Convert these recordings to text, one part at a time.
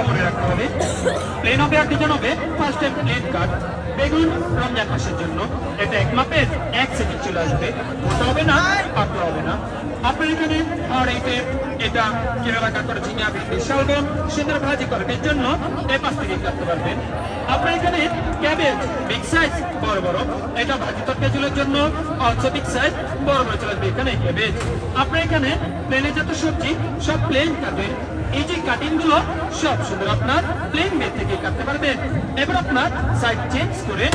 মনে রাখতে হবে প্লেন হবে আর ডিজাইন হবে ফার্স্ট টাইম প্লেন কাট বেগুন রমজান মাসের জন্য এটা এক মাপের এক সেকেন্ড চলে আসবে মোটা হবে না পাতলা হবে না আপনার এখানে আর এটা কিভাবে কাট করে ঝিঙে ভিন্ডি শালগম সুন্দর ভাজি করবেন জন্য এই পাশ থেকে কাটতে পারবেন আপনার এখানে ক্যাবেজ বিগ সাইজ বড় বড় এটা ভাজি তরকারির জন্য অলসো বিগ সাইজ বড় বড় চলে আসবে এখানে ক্যাবেজ আপনার এখানে প্লেনে যত সবজি সব প্লেন কাটবেন এই যে কাটিং গুলো সব সুন্দর আপনার প্লেন মেড থেকে কাটতে পারবেন এবার আপনার সাইড চেঞ্জ করে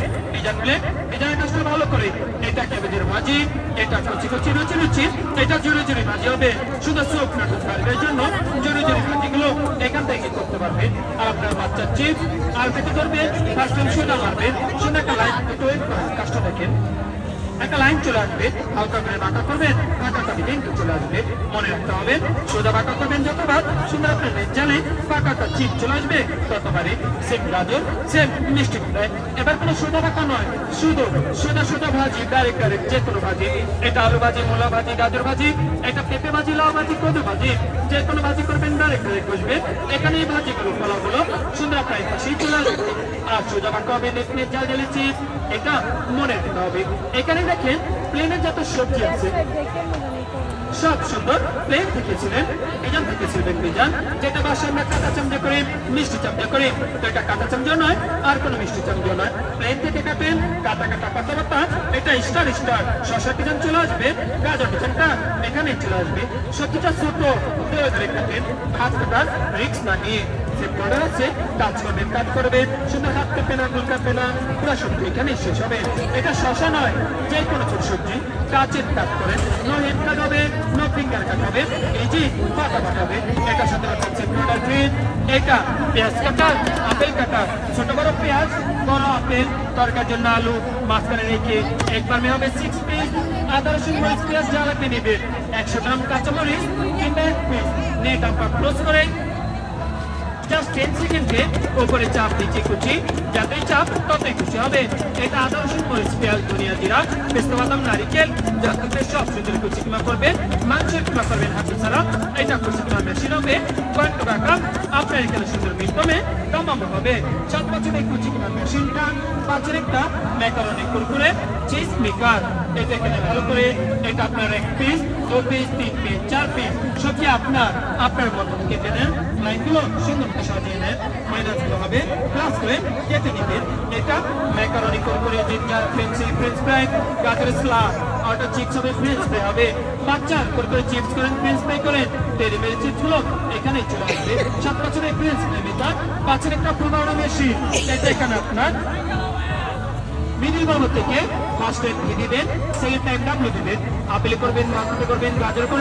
ডিজাইনের কাজটা ভালো করে এটা ক্যাবেজের ভাজি এটা কচি কচি রুচি রুচি এটা জুড়ে জুড়ে ভাজি হবে শুধু সব কাটবের জন্য জুড়ে জুড়ে ভাজিগুলো এখান থেকে করতে পারবে আর আপনার বাচ্চার চিপস আর পেটে করবে ফার্স্ট টাইম সোজা মারবে শুধু একটা লাইন একটু ওয়েট করেন কাজটা দেখেন একটা লাইন চলে আসবে হালকা করে বাঁকা করবেন বাঁকাটা দিকে একটু চলে আসবে মনে রাখতে হবে সোজা বাঁকা করবেন যতবার সুন্দর আপনার নেট জালে বাঁকাটা চিপ চলে আসবে ততবারই সেম গাজর সেম মিষ্টি কুমড়ায় এবার কোনো সোজা বাঁকা নয় শুধু সোজা সোজা ভাজি ডাইরেক্ট ডাইরেক্ট যে কোনো ভাজি এটা আলু ভাজি মূলা ভাজি গাজর ভাজি এটা পেঁপে ভাজি লাউ ভাজি কদু ভাজি যে কোনো ভাজি করবেন ডাইরেক্ট ডাইরেক্ট বসবে এখানে এই ভাজিগুলো ফলাগুলো সুন্দর আপনার পাশেই চলে আসবে আর সোজা বাঁকা হবে নেট জাল জ্বালে চিপ এটা মনে রাখতে হবে এখানে দেখেন প্লেনের যত সবজি আছে সব সুন্দর প্লেন থেকে ছিলেন ডিজাইন থেকে ছিলেন ডিজাইন যেটা বাসায় আমরা কাঁচা চামচা করে মিষ্টি চামচা করে তো এটা কাঁচা চামচা নয় আর কোনো মিষ্টি চামচা নয় প্লেন থেকে কাটেন কাটা কাটা পাতা পাতা এটা স্টার স্টার শশা ডিজাইন চলে আসবে গাজর ডিজাইনটা এখানেই চলে আসবে সবজিটা ছোট ধরে ধরে কাটেন হাত কাটার রিক্স না নিয়ে যে বর্ডার আছে কাজ করবেন কাজ করবেন সুন্দর হাত কাটবে না গুল কাটবে না পুরো সবজি এখানেই শেষ হবে এটা শশা নয় যে কোনো ছোট সবজি কাচের কাজ করেন নো হেড কাট হবে নো ফিঙ্গার কাট হবে এই যে পাতা কাটাবে এটা সাথে হচ্ছে বর্ডার গ্রিন এটা পেঁয়াজ কাটা আপেল কাটা ছোট বড় পেঁয়াজ বড় আপেল তরকার জন্য আলু মাঝখানে রেখে একবার হবে 6 পিস আদা রসুন মরিচ পেঁয়াজ যা লাগবে নেবেন 100 গ্রাম কাঁচামরিচ কিংবা 1 পিস নেট আপনার ক্লোজ করে জাস্ট 10 সেকেন্ডে উপরে চাপ নিচে কুচি যতই চাপ ততই খুশি হবে এটা আদা রসুন মরিচ পেঁয়াজ ধনিয়া জিরা পেস্তা বাদাম নারিকেল যাতে সব সুন্দর কুচি কিমা করবেন মাংসের কিমা করবেন হাতে ছাড়া এটা কুচি কিমা মেশিন হবে কয়েকটা টাকা আপনার এখানে সুন্দর মিটমে কমাবো হবে 7 বছরের কুচি কিমা মেশিনটা 5 একটা ম্যাকারনি কুরকুরে চিজ মেকার এটা এখানে ভালো করে এটা আপনার 1 পিস 2 পিস 3 পিস 4 পিস সবজি আপনার মতো কেটে নেন লাইনগুলো সুন্দর সাজিয়ে নেন মাইনাসগুলো হবে প্লাস করে কেটে নেবেন এটা ম্যাকারনি কুরকুরে জিঞ্জার ফ্রেঞ্চি ফ্রেঞ্চ ফ্রাই গাজরের স্লাদ অটো চিপস হবে ফ্রেঞ্চ ফ্রাই হবে বাচ্চার কুরকুরে চিপস করেন ফ্রেঞ্চ ফ্রাই করেন তেরি মেরি চিপসগুলো এখানেই চলে আসবে 7 বছরের ফ্রেঞ্চ ফ্রাই মেকার 5 একটা পুরোনো মেশিন এটা এখানে আপনার মিডিল বাবু থেকে ফার্স্ট টাইম দিবেন সেকেন্ড টাইম ডাবলু দিবেন আপেল করবেন মাখতে করবেন গাজর করবেন